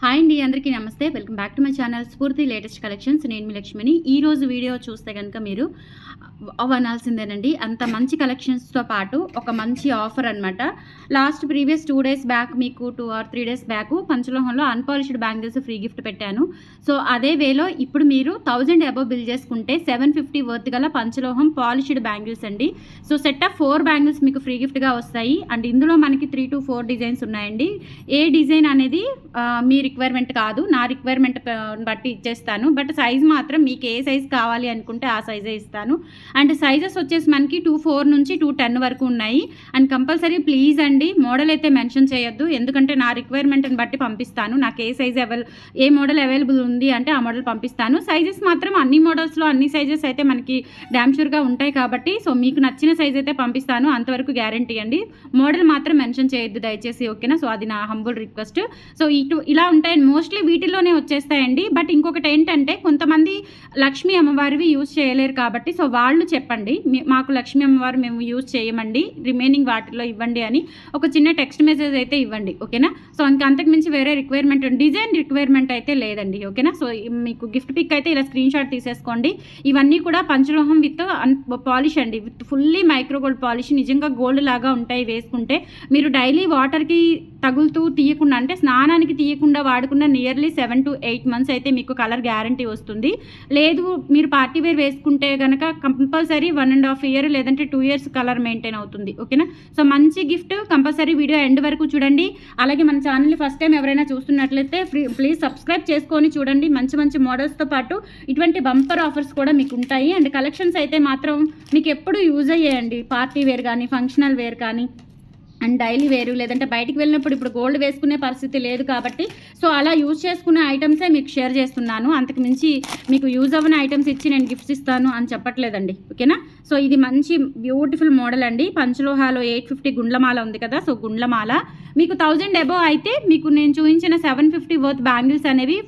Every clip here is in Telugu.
హాయ్ అండి, అందరికీ నమస్తే. Welcome back to my channel స్ఫూర్తి లేటెస్ట్ కలెక్షన్స్. నేను మీ లక్ష్మిని. ఈరోజు వీడియో చూస్తే కనుక మీరు అనాల్సిందేనండి. అంత మంచి కలెక్షన్స్తో పాటు ఒక మంచి ఆఫర్ అనమాట. ప్రీవియస్ 2 డేస్ బ్యాక్, మీకు 2 or 3 డేస్ బ్యాక్ పంచలోహంలో అన్పాలిష్డ్ బ్యాంగిల్స్ ఫ్రీ గిఫ్ట్ పెట్టాను. సో అదే వేలో ఇప్పుడు మీరు 1000 అబవ్ బిల్ చేసుకుంటే 750 వర్త్ గల పంచలోహం పాలిష్డ్ బ్యాంగిల్స్ అండి. సో సెట్ ఆఫ్ 4 బ్యాంగిల్స్ మీకు ఫ్రీ గిఫ్ట్గా వస్తాయి. అండ్ ఇందులో మనకి 3 to 4 డిజైన్స్ ఉన్నాయండి. ఏ డిజైన్ అనేది మీ రిక్వైర్మెంట్ కాదు, నా రిక్వైర్మెంట్ బట్టి ఇచ్చేస్తాను. బట్ సైజ్ మాత్రం మీకు ఏ సైజ్ కావాలి అనుకుంటే ఆ సైజే ఇస్తాను. అండ్ సైజెస్ వచ్చేసి మనకి 2-4 నుంచి 2-10 వరకు ఉన్నాయి. అండ్ కంపల్సరీ ప్లీజ్ అండి మోడల్ అయితే మెన్షన్ చేయొద్దు, ఎందుకంటే నా రిక్వైర్మెంట్ని బట్టి పంపిస్తాను. నాకు ఏ సైజ్ ఏ మోడల్ అవైలబుల్ ఉంది అంటే ఆ మోడల్ పంపిస్తాను. సైజెస్ మాత్రం అన్ని మోడల్స్లో అన్ని సైజెస్ అయితే మనకి డ్యామ్ షూర్గా ఉంటాయి కాబట్టి సో మీకు నచ్చిన సైజ్ అయితే పంపిస్తాను, అంతవరకు గ్యారంటీ అండి. మోడల్ మాత్రం మెన్షన్ చేయొద్దు దయచేసి, ఓకేనా? సో అది నా హంబుల్ రిక్వెస్ట్. సో ఇలా ఉంటాయి, మోస్ట్లీ వీటిలోనే వచ్చేస్తాయండి. బట్ ఇంకొకటి ఏంటంటే కొంతమంది లక్ష్మీ అమ్మవారివి యూజ్ చేయలేరు కాబట్టి సో వాళ్ళు చెప్పండి, మాకు లక్ష్మీ అమ్మవారు మేము యూజ్ చేయమండి, రిమైనింగ్ వాటిలో ఇవ్వండి అని ఒక చిన్న టెక్స్ట్ మెసేజ్ అయితే ఇవ్వండి, ఓకేనా? సో అంతకు మించి వేరే రిక్వైర్మెంట్ డిజైన్ రిక్వైర్మెంట్ అయితే లేదండి, ఓకేనా? సో మీకు గిఫ్ట్ పిక్ అయితే ఇలా స్క్రీన్ షాట్ తీసేసుకోండి. ఇవన్నీ కూడా పంచలోహం విత్ పాలిష్ అండి, with fully micro gold polish. నిజంగా గోల్డ్ లాగా ఉంటాయి వేసుకుంటే. మీరు డైలీ వాటర్కి తగులుతూ తీయకుండా, అంటే స్నానానికి తీయకుండా వాడుకున్న నియర్లీ 7 to 8 months అయితే మీకు కలర్ గ్యారంటీ వస్తుంది. లేదు మీరు పార్టీ వేర్ వేసుకుంటే కనుక కంపల్సరీ 1.5 years లేదంటే 2 years కలర్ మెయింటైన్ అవుతుంది, ఓకేనా? సో మంచి గిఫ్ట్, కంపల్సరీ వీడియో ఎండ్ వరకు చూడండి. అలాగే మన ఛానల్ని ఫస్ట్ టైం ఎవరైనా చూస్తున్నట్లయితే ప్లీజ్ సబ్స్క్రైబ్ చేసుకొని చూడండి. మంచి మంచి మోడల్స్తో పాటు ఇటువంటి బంపర్ ఆఫర్స్ కూడా మీకు ఉంటాయి. అండ్ కలెక్షన్స్ అయితే మాత్రం మీకు ఎప్పుడు యూజ్ అయ్యాయండి, పార్టీ వేర్ కానీ ఫంక్షనల్ వేర్ కానీ అండ్ డైలీ వేరు, లేదంటే బయటికి వెళ్ళినప్పుడు ఇప్పుడు గోల్డ్ వేసుకునే పరిస్థితి లేదు కాబట్టి సో అలా యూజ్ చేసుకునే ఐటమ్సే మీకు షేర్ చేస్తున్నాను. అంతకు మించి మీకు యూజ్ అవ్వని ఐటమ్స్ ఇచ్చి నేను గిఫ్ట్స్ ఇస్తాను అని చెప్పట్లేదండి, ఓకేనా? సో ఇది మంచి బ్యూటిఫుల్ మోడల్ అండి. పంచలోహాలో 850 గుండ్లమాల ఉంది కదా, సో గుండ్లమాల మీకు 1000 అబోవ్ అయితే మీకు నేను చూపించిన 750 వర్త్ బ్యాంగిల్స్ అనేవి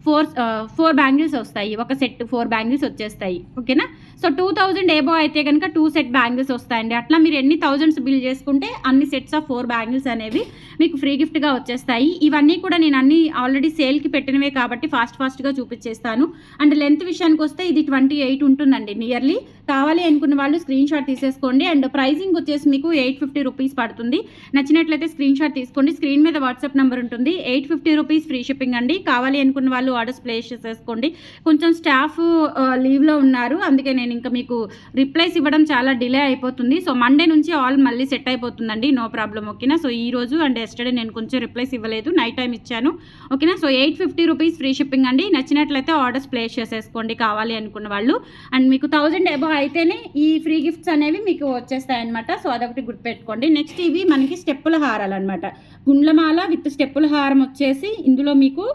4 బ్యాంగిల్స్ వస్తాయి. ఒక సెట్ 4 బ్యాంగిల్స్ వచ్చేస్తాయి, ఓకేనా? సో 2000 ఏబో అయితే కనుక 2 సెట్ బ్యాంగిల్స్ వస్తాయండి. అట్లా మీరు ఎన్ని థౌజండ్స్ బిల్ చేసుకుంటే అన్ని సెట్స్ ఆఫ్ 4 బ్యాంగిల్స్ అనేవి మీకు ఫ్రీ గిఫ్ట్గా వచ్చేస్తాయి. ఇవన్నీ కూడా నేను అన్ని ఆల్రెడీ సేల్కి పెట్టినవే కాబట్టి ఫాస్ట్గా చూపించేస్తాను. అండ్ లెంత్ విషయానికి వస్తే ఇది 28 ఉంటుందండి నియర్లీ. కావాలి అనుకున్న వాళ్ళు స్క్రీన్ షాట్ తీసేసుకోండి. అండ్ ప్రైజింగ్ వచ్చేసి మీకు 850 రూపీస్ పడుతుంది. నచ్చినట్లయితే స్క్రీన్ షాట్ తీసుకోండి. స్క్రీన్ మీద వాట్సాప్ నెంబర్ ఉంటుంది. 850 రూపీస్ ఫ్రీ షిప్పింగ్ అండి. కావాలి అనుకున్న వాళ్ళు ఆర్డర్స్ ప్లేస్ చేసేసుకోండి. కొంచెం స్టాఫ్ లీవ్లో ఉన్నారు, అందుకే నేను ఇంకా మీకు రిప్లైస్ ఇవ్వడం చాలా డిలే అయిపోతుంది. సో మండే నుంచి ఆల్ మళ్ళీ సెట్ అయిపోతుందండి, నో ప్రాబ్లం, ఓకేనా? సో ఈ రోజు అండ్ ఎస్టర్డే నేను కొంచెం రిప్లైస్ ఇవ్వలేదు, నైట్ టైం ఇచ్చాను, ఓకేనా? సో 850 రూపీస్ ఫ్రీ షిప్పింగ్ అండి. నచ్చినట్లయితే ఆర్డర్స్ ప్లేస్ చేసేసుకోండి కావాలి అనుకున్న వాళ్ళు. అండ్ మీకు 1000 అబోవ్ అయితేనే ఈ ఫ్రీ గిఫ్ట్స్ అనేవి మీకు వచ్చేస్తాయి అనమాట. సో అదొకటి గుర్తుపెట్టుకోండి. నెక్స్ట్ ఇవి మనకి స్టెప్పుల హారాలు అనమాట. గుండ్లమాల విత్ స్టెప్పుల హారం వచ్చేసి ఇందులో మీకు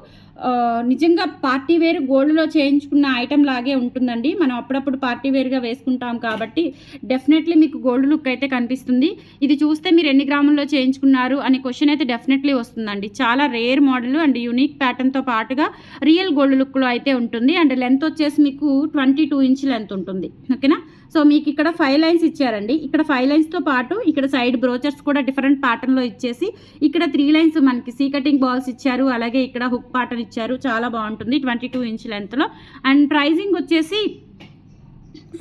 నిజంగా పార్టీ వేర్ గోల్డ్లో చేయించుకున్న ఐటమ్ లాగే ఉంటుందండి. మనం అప్పుడప్పుడు పార్టీ వేర్గా వేసుకుంటాం కాబట్టి డెఫినెట్లీ మీకు గోల్డ్ లుక్ అయితే కనిపిస్తుంది. ఇది చూస్తే మీరు ఎన్ని గ్రాముల్లో చేయించుకున్నారు అనే క్వశ్చన్ అయితే డెఫినెట్లీ వస్తుందండి. చాలా రేర్ మోడల్ అండ్ యూనిక్ ప్యాటర్న్తో పాటుగా రియల్ గోల్డ్ లుక్లో అయితే ఉంటుంది. అండ్ లెంత్ వచ్చేసి మీకు 22 ఇంచ్ లెంత్ ఉంటుంది, ఓకేనా? సో మీకు ఇక్కడ 5 లైన్స్ ఇచ్చారండి. ఇక్కడ 5 లైన్స్తో పాటు ఇక్కడ సైడ్ బ్రోచర్స్ కూడా డిఫరెంట్ ప్యాటర్న్లో ఇచ్చేసి ఇక్కడ 3 లైన్స్ మనకి సీ కటింగ్ బాల్స్ ఇచ్చారు. అలాగే ఇక్కడ హుక్ ప్యాటర్న్ ఇచ్చారు, చాలా బాగుంటుంది 22 ఇంచ్ లెంత్లో. అండ్ ప్రైజింగ్ వచ్చేసి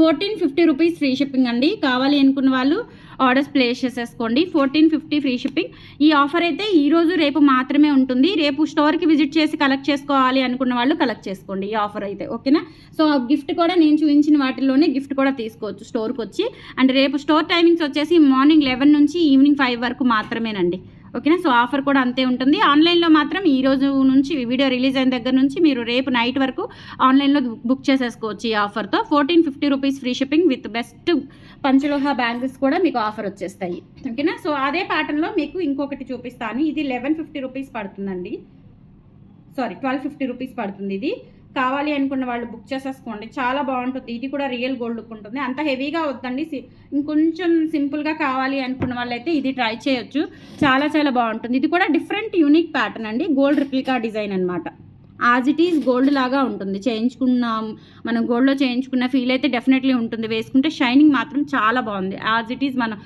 1450 రూపీస్ ఫ్రీ షిప్పింగ్ అండి. కావాలి అనుకున్న వాళ్ళు ఆర్డర్స్ ప్లేస్ చేసేసుకోండి. 1450 ఫ్రీ షిప్పింగ్. ఈ ఆఫర్ అయితే ఈరోజు రేపు మాత్రమే ఉంటుంది. రేపు స్టోర్కి విజిట్ చేసి కలెక్ట్ చేసుకోవాలి అనుకున్న వాళ్ళు కలెక్ట్ చేసుకోండి ఈ ఆఫర్ అయితే, ఓకేనా? సో గిఫ్ట్ కూడా నేను చూపించిన వాటిలోనే గిఫ్ట్ కూడా తీసుకోవచ్చు స్టోర్కి వచ్చి. అండ్ రేపు స్టోర్ టైమింగ్స్ వచ్చేసి మార్నింగ్ 11 నుంచి ఈవినింగ్ 5 వరకు మాత్రమేనండి, ఓకేనా? సో ఆఫర్ కూడా అంతే ఉంటుంది. ఆన్లైన్లో మాత్రం ఈ రోజు నుంచి వీడియో రిలీజ్ అయిన దగ్గర నుంచి మీరు రేపు నైట్ వరకు ఆన్లైన్లో బుక్ చేసేసుకోవచ్చు ఈ ఆఫర్తో. 1450 rupees free shipping with best పంచలోహ బ్యాంగిల్స్ కూడా మీకు ఆఫర్ వచ్చేస్తాయి, ఓకేనా? సో అదే ప్యాటర్న్లో మీకు ఇంకొకటి చూపిస్తాను. ఇది 1150 రూపీస్ పడుతుందండి, 1250 రూపీస్ పడుతుంది. ఇది కావాలి అనుకున్న వాళ్ళు బుక్ చేసేసుకోండి, చాలా బాగుంటుంది. ఇది కూడా రియల్ గోల్డ్ లుక్ ఉంటుంది. అంత హెవీగా వద్దండి, ఇంకొంచెం సింపుల్గా కావాలి అనుకున్న వాళ్ళైతే ఇది ట్రై చేయొచ్చు, చాలా చాలా బాగుంటుంది. ఇది కూడా డిఫరెంట్ యూనిక్ ప్యాటర్న్ అండి, గోల్డ్ రిప్లికా డిజైన్ అనమాట. యాజ్ ఇట్ ఈజ్ గోల్డ్ లాగా ఉంటుంది, చేయించుకున్నాం మనం గోల్డ్లో చేయించుకున్న ఫీల్ అయితే డెఫినెట్లీ ఉంటుంది. వేసుకుంటే షైనింగ్ మాత్రం చాలా బాగుంది. యాజ్ ఇట్ ఈజ్ మనం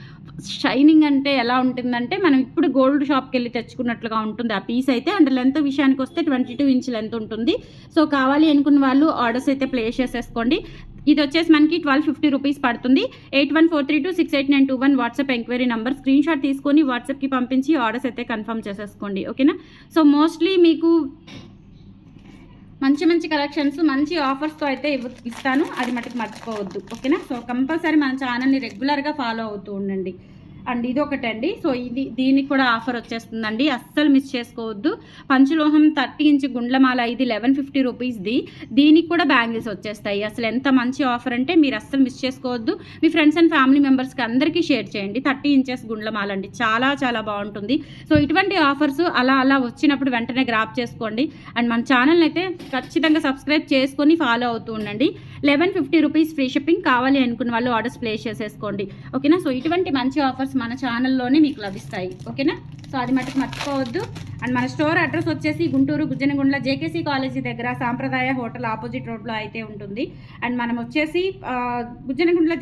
షైనింగ్ అంటే ఎలా ఉంటుందంటే మనం ఇప్పుడు గోల్డ్ షాప్కి వెళ్ళి తెచ్చుకున్నట్లుగా ఉంటుంది ఆ పీస్ అయితే. అండ్ లెంత్ విషయానికి వస్తే 22 ఇంచ్ లెంత్ ఉంటుంది. సో కావాలి అనుకున్న వాళ్ళు ఆర్డర్స్ అయితే ప్లేస్ చేసేసుకోండి. ఇది వచ్చేసి మనకి 1250 రూపీస్ పడుతుంది. 8143268921 WhatsApp enquiry number. Screen shot తీసుకొని వాట్సాప్కి పంపించి ఆర్డర్స్ అయితే కన్ఫర్మ్ చేసేసుకోండి. ఓకేనా. సో మోస్ట్లీ మీకు మంచి మంచి కలెక్షన్స్ మంచి ఆఫర్స్తో అయితే ఇస్తాను, అది మటుకు మర్చిపోవద్దు. ఓకేనా. సో కంపల్సరీ మన ఛానల్ని రెగ్యులర్గా ఫాలో అవుతూ ఉండండి. అండ్ ఇది ఒకటండి. సో దీనికి కూడా ఆఫర్ వచ్చేస్తుందండి, అస్సలు మిస్ చేసుకోవద్దు. పంచలోహం 30 ఇంచ్ గుండ్లమాల, ఇది 1150 రూపీస్ది. దీనికి కూడా బ్యాంగిల్స్ వచ్చేస్తాయి. అసలు ఎంత మంచి ఆఫర్ అంటే మీరు అస్సలు మిస్ చేసుకోవద్దు. మీ ఫ్రెండ్స్ అండ్ ఫ్యామిలీ మెంబర్స్కి అందరికీ షేర్ చేయండి. 30 ఇంచెస్ గుండ్లమాల అండి, చాలా చాలా బాగుంటుంది. సో ఇటువంటి ఆఫర్స్ అలా అలా వచ్చినప్పుడు వెంటనే గ్రాప్ చేసుకోండి. అండ్ మన ఛానల్ని అయితే ఖచ్చితంగా సబ్స్క్రైబ్ చేసుకొని ఫాలో అవుతూ ఉండండి. 1150 రూపీస్ ఫ్రీ షిప్పింగ్. కావాలి అనుకున్న వాళ్ళు ఆర్డర్స్ ప్లేస్ చేసేసుకోండి. ఓకేనా. సో ఇటువంటి మంచి ఆఫర్స్ మన ఛానల్లోనే మీకు లభిస్తాయి. ఓకేనా. సో అది మటుకు మర్చిపోవద్దు. అండ్ మన స్టోర్ అడ్రస్ వచ్చేసి గుంటూరు గుజ్జనగుండ్ల జేకేసీ కాలేజీ దగ్గర సాంప్రదాయ హోటల్ ఆపోజిట్ రోడ్లో అయితే ఉంటుంది. అండ్ మనం వచ్చేసి గుజ్జనగుండ్ల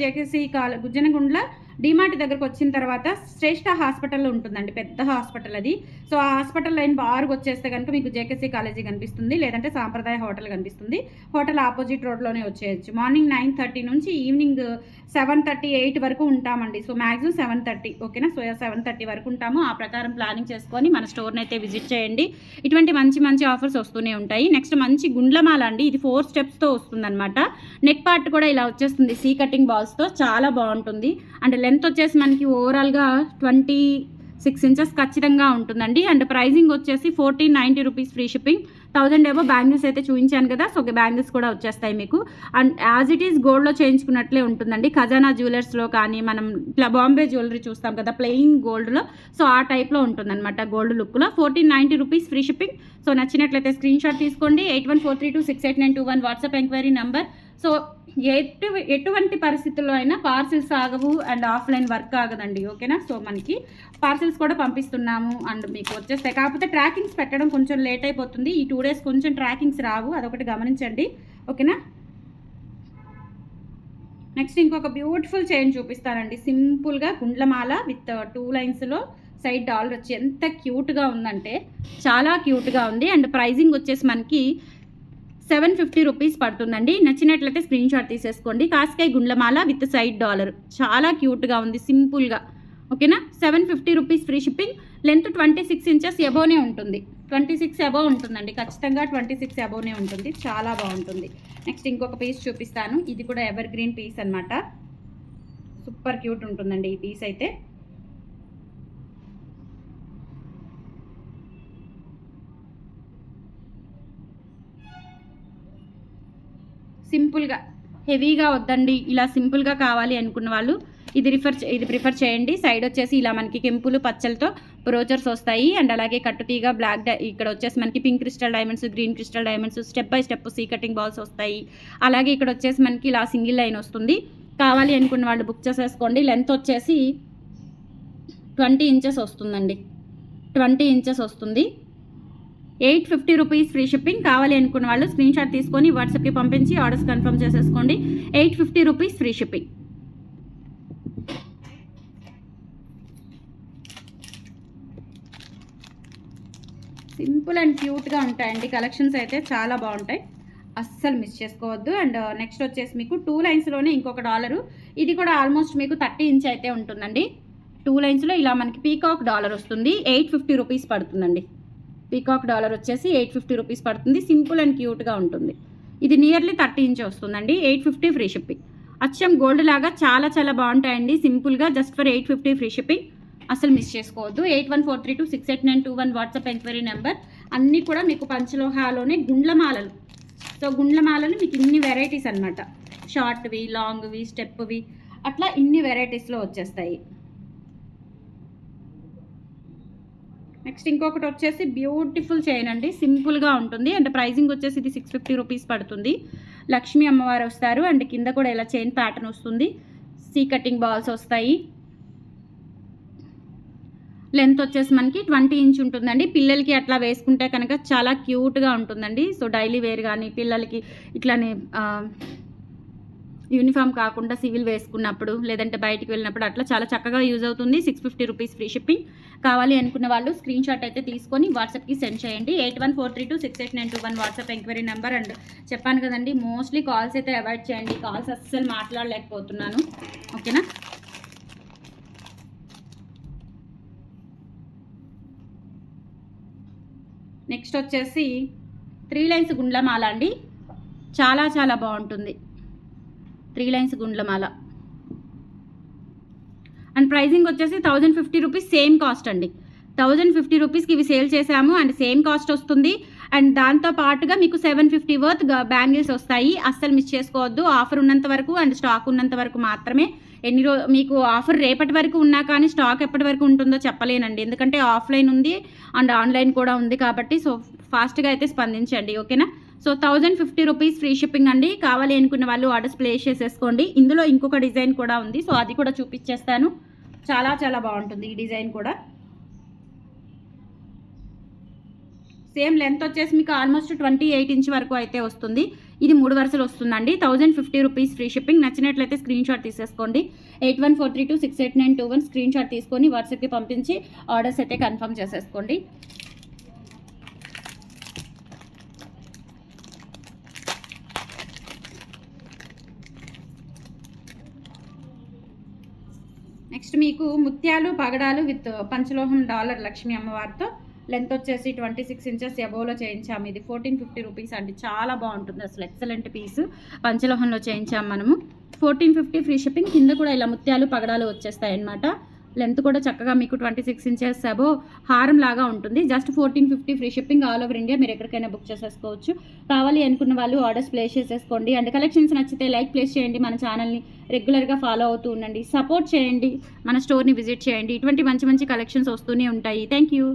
గుజ్జనగుండ్ల డిమార్ట్ దగ్గరకు వచ్చిన తర్వాత శ్రేష్ఠ హాస్పిటల్ ఉంటుందండి, పెద్ద హాస్పిటల్ అది. సో ఆ హాస్పిటల్ లైన్ బార్కు వచ్చేస్తే కనుక మీకు జేకేసీ కాలేజీ కనిపిస్తుంది, లేదంటే సాంప్రదాయ హోటల్ కనిపిస్తుంది. హోటల్ ఆపోజిట్ రోడ్లోనే వచ్చేయచ్చు. మార్నింగ్ 9:30 నుంచి ఈవినింగ్ 7:30, 8 వరకు ఉంటామండి. So maximum 7:30. ఓకేనా. సో 7:30 వరకు ఉంటాము. ఆ ప్రకారం ప్లానింగ్ చేసుకొని మన స్టోర్ని అయితే విజిట్ చేయండి. ఇటువంటి మంచి మంచి ఆఫర్స్ వస్తూనే ఉంటాయి. నెక్స్ట్ మంచి గుండ్లమాల అండి, ఇది 4 స్టెప్స్తో వస్తుందన్నమాట. నెక్ పార్ట్ కూడా ఇలా వచ్చేస్తుంది సీ కటింగ్ బాల్స్తో, చాలా బాగుంటుంది. అండ్ లెంత్ వచ్చేసి మనకి ఓవరాల్గా 26 ఇంచెస్ ఖచ్చితంగా ఉంటుందండి. అండ్ ప్రైజింగ్ వచ్చేసి 1490 రూపీస్ ఫ్రీ షిప్పింగ్. 1000 ఏవో బ్యాంగిల్స్ అయితే చూపించాను కదా, సో బ్యాంగిల్స్ కూడా వచ్చేస్తాయి మీకు. అండ్ యాజ్ ఇట్ ఈస్ గోల్డ్లో చేయించుకున్నట్లే ఉంటుందండి. ఖజానా జ్యువెలర్స్లో కానీ మనం ఇట్లా బాంబే జ్యువెలరీ చూస్తాం కదా ప్లెయిన్ గోల్డ్లో, సో ఆ టైప్లో ఉంటుందన్నమాట గోల్డ్ లుక్లో. 1490 రూపీస్ ఫ్రీ షిప్పింగ్. సో నచ్చినట్లయితే స్క్రీన్ షాట్ తీసుకోండి. 8143268921 వాట్సాప్ ఎంక్వైరీ నెంబర్. సో ఎటువంటి పరిస్థితుల్లో అయినా పార్సిల్స్ ఆగవు అండ్ ఆఫ్లైన్ వర్క్ ఆగదండి. ఓకేనా. సో మనకి పార్సిల్స్ కూడా పంపిస్తున్నాము అండ్ మీకు వచ్చేస్తాయి. కాకపోతే ట్రాకింగ్స్ పెట్టడం కొంచెం లేట్ అయిపోతుంది. ఈ 2 days కొంచెం ట్రాకింగ్స్ రావు, అదొకటి గమనించండి. ఓకేనా. నెక్స్ట్ ఇంకొక బ్యూటిఫుల్ చైన్ చూపిస్తానండి. సింపుల్గా గుండ్లమాల విత్ 2 లైన్స్లో సైడ్ డాలర్ వచ్చి ఎంత క్యూట్గా ఉందంటే చాలా క్యూట్గా ఉంది. అండ్ ప్రైజింగ్ వచ్చేసి మనకి 750 రూపీస్ పడుతుందండి. నచ్చినట్లయితే స్క్రీన్ షాట్ తీసేసుకోండి. కాస్కాయ్ గుండ్లమాల విత్ సైడ్ డాలర్, చాలా క్యూట్గా ఉంది సింపుల్గా. ఓకేనా. 750 rupees free shipping. Length 26 inches ఎబోనే ఉంటుంది. 26 అబోవ్ ఉంటుందండి, ఖచ్చితంగా 26 అబోవ్నే ఉంటుంది. చాలా బాగుంటుంది. నెక్స్ట్ ఇంకొక పీస్ చూపిస్తాను. ఇది కూడా ఎవర్ గ్రీన్ పీస్ అనమాట. సూపర్ క్యూట్ ఉంటుందండి ఈ పీస్ అయితే. సింపుల్గా హెవీగా వద్దండి, ఇలా సింపుల్గా కావాలి అనుకున్న వాళ్ళు ఇది ప్రిఫర్ చేయండి. సైడ్ వచ్చేసి ఇలా మనకి కెంపులు పచ్చలతో బ్రోచర్స్ వస్తాయి. అండ్ అలాగే కట్టుతీగా బ్లాక్ ఇక్కడ వచ్చేసి మనకి pink crystal diamonds, green crystal diamonds, step by step see cutting balls వస్తాయి. అలాగే ఇక్కడ వచ్చేసి మనకి ఇలా సింగిల్ లైన్ వస్తుంది. కావాలి అనుకున్న వాళ్ళు బుక్ చేసేసుకోండి. లెంత్ వచ్చేసి 20 ఇంచెస్ వస్తుందండి, 20 ఇంచెస్ వస్తుంది. 850 రూపీస్ ఫ్రీ షిప్పింగ్. కావాలి అనుకున్న వాళ్ళు స్క్రీన్ షాట్ తీసుకొని వాట్సాప్కి పంపించి ఆర్డర్స్ కన్ఫర్మ్ చేసేసుకోండి. 850 rupees free shipping. Simple and క్యూట్గా ఉంటాయండి కలెక్షన్స్ అయితే, చాలా బాగుంటాయి, అస్సలు మిస్ చేసుకోవద్దు. అండ్ నెక్స్ట్ వచ్చేసి మీకు 2 లైన్స్లోనే ఇంకొక డాలరు. ఇది కూడా ఆల్మోస్ట్ మీకు 30 ఇంచ్ అయితే ఉంటుందండి. 2 లైన్స్లో ఇలా మనకి పీకాక్ డాలర్ వస్తుంది. 850 రూపీస్ పడుతుందండి. పీకాక్ డాలర్ వచ్చేసి 850 రూపీస్ పడుతుంది. సింపుల్ అండ్ క్యూట్గా ఉంటుంది. ఇది నియర్లీ 30 ఇంచ్ వస్తుందండి. 850 ఫ్రీ షిప్పింగ్. అచ్చం గోల్డ్ లాగా చాలా చాలా బాగుంటాయండి సింపుల్గా, జస్ట్ ఫర్ 850 ఫ్రీ షిప్పింగ్. అసలు మిస్ చేసుకోవద్దు. 8143268921 వాట్సాప్ ఎంక్వైరీ నెంబర్. అన్నీ కూడా మీకు పంచలోహాలోనే గుండ్లమాలలు. సో గుండ్లమాలలు మీకు ఇన్ని వెరైటీస్ అనమాట, షార్ట్వి, లాంగ్వి, స్టెప్వి, అట్లా ఇన్ని వెరైటీస్లో వచ్చేస్తాయి. నెక్స్ట్ ఇంకొకటి వచ్చేసి బ్యూటిఫుల్ చైన్ అండి, సింపుల్గా ఉంటుంది. అండ్ ప్రైజింగ్ వచ్చేసి ఇది 650 రూపీస్ పడుతుంది. లక్ష్మీ అమ్మవారు వస్తారు అండ్ కింద కూడా ఇలా చైన్ ప్యాటర్న్ వస్తుంది. సీ కటింగ్ బాల్స్ వస్తాయి. లెంత్ వచ్చేసి మనకి 20 ఇంచ్ ఉంటుందండి. పిల్లలకి అట్లా వేసుకుంటే కనుక చాలా క్యూట్గా ఉంటుందండి. సో డైలీ వేర్ కానీ పిల్లలకి ఇట్లానే యూనిఫామ్ కాకుండా సివిల్ వేసుకున్నప్పుడు లేదంటే బయటికి వెళ్ళినప్పుడు అట్లా చాలా చక్కగా యూజ్ అవుతుంది. 650 రూపీస్ ఫ్రీ షిప్పింగ్. కావాలి అనుకున్న వాళ్ళు స్క్రీన్ షాట్ అయితే తీసుకొని వాట్సాప్కి సెండ్ చేయండి. 8143268921 వాట్సాప్ ఎంక్వైరీ నెంబర్. అండ్ చెప్పాను కదండి, మోస్ట్లీ కాల్స్ అయితే అవాయిడ్ చేయండి. కాల్స్ అస్సలు మాట్లాడలేకపోతున్నాను. ఓకేనా? నెక్స్ట్ వచ్చేసి 3 లైన్స్ గుండ్లమాల అండి. చాలా చాలా బాగుంటుంది 3 లైన్స్ గుండ్లమాల. అండ్ ప్రైజింగ్ వచ్చేసి 1050 రూపీస్ సేమ్ కాస్ట్ అండి. 1050 రూపీస్కి ఇవి సేల్ చేసాము అండ్ సేమ్ కాస్ట్ వస్తుంది. అండ్ దాంతో పాటుగా మీకు 750 వర్త్ బ్యాంగిల్స్ వస్తాయి. అస్సలు మిస్ చేసుకోవద్దు. ఆఫర్ ఉన్నంత వరకు అండ్ స్టాక్ ఉన్నంత వరకు మాత్రమే. మీకు ఆఫర్ రేపటి వరకు ఉన్నా కానీ స్టాక్ ఎప్పటి వరకు ఉంటుందో చెప్పలేనండి. ఎందుకంటే ఆఫ్లైన్ ఉంది అండ్ ఆన్లైన్ కూడా ఉంది కాబట్టి సో ఫాస్ట్గా అయితే స్పందించండి. ఓకేనా? సో 1050 రూపీస్ ఫ్రీ షిప్పింగ్ అండి. కావాలి అనుకున్న వాళ్ళు ఆర్డర్స్ ప్లేస్ చేసేసుకోండి. ఇందులో ఇంకొక డిజైన్ కూడా ఉంది, సో అది కూడా చూపించేస్తాను. చాలా చాలా బాగుంటుంది ఈ డిజైన్ కూడా. సేమ్ లెంత్ వచ్చేసి మీకు ఆల్మోస్ట్ 28 ఇంచ్ వరకు అయితే వస్తుంది. ఇది 3 వరుసలు వస్తుందండి. 1050 రూపీస్ ఫ్రీ షిప్పింగ్. నచ్చినట్లయితే స్క్రీన్ షాట్ తీసేసుకోండి. 8143268921 స్క్రీన్ షాట్ తీసుకొని వాట్సాప్కి పంపించి ఆర్డర్స్ అయితే కన్ఫర్మ్ చేసేసుకోండి. నెక్స్ట్ మీకు ముత్యాలు పగడాలు విత్ పంచలోహం డాలర్ లక్ష్మీ అమ్మవారితో లెంత్ వచ్చేసి 26 ఇంచెస్ అబోవ్లో చేయించాము. ఇది 1450 రూపీస్ అండి. చాలా బాగుంటుంది, అసలు ఎక్సలెంట్ పీస్. పంచలోహంలో చేయించాము మనము. 1450 ఫ్రీ షిప్పింగ్. కింద కూడా ఇలా ముత్యాలు పగడాలు వచ్చేస్తాయి అన్నమాట. లెంత్ కూడా చక్కగా మీకు 26 ఇంచెస్ అబో హారం లాగా ఉంటుంది. Just 1450 free shipping. All over India మీరు ఎక్కడికైనా బుక్ చేసేసుకోవచ్చు. కావాలి అనుకున్న వాళ్ళు ఆర్డర్స్ ప్లేస్ చేసేసుకోండి. అండ్ కలెక్షన్స్ నచ్చితే లైక్ ప్లేస్ చేయండి. మన ఛానల్ని రెగ్యులర్గా ఫాలో అవుతూ ఉండండి. సపోర్ట్ చేయండి. మన స్టోర్ని విజిట్ చేయండి. ఇటువంటి మంచి మంచి కలెక్షన్స్ వస్తూనే ఉంటాయి. Thank you.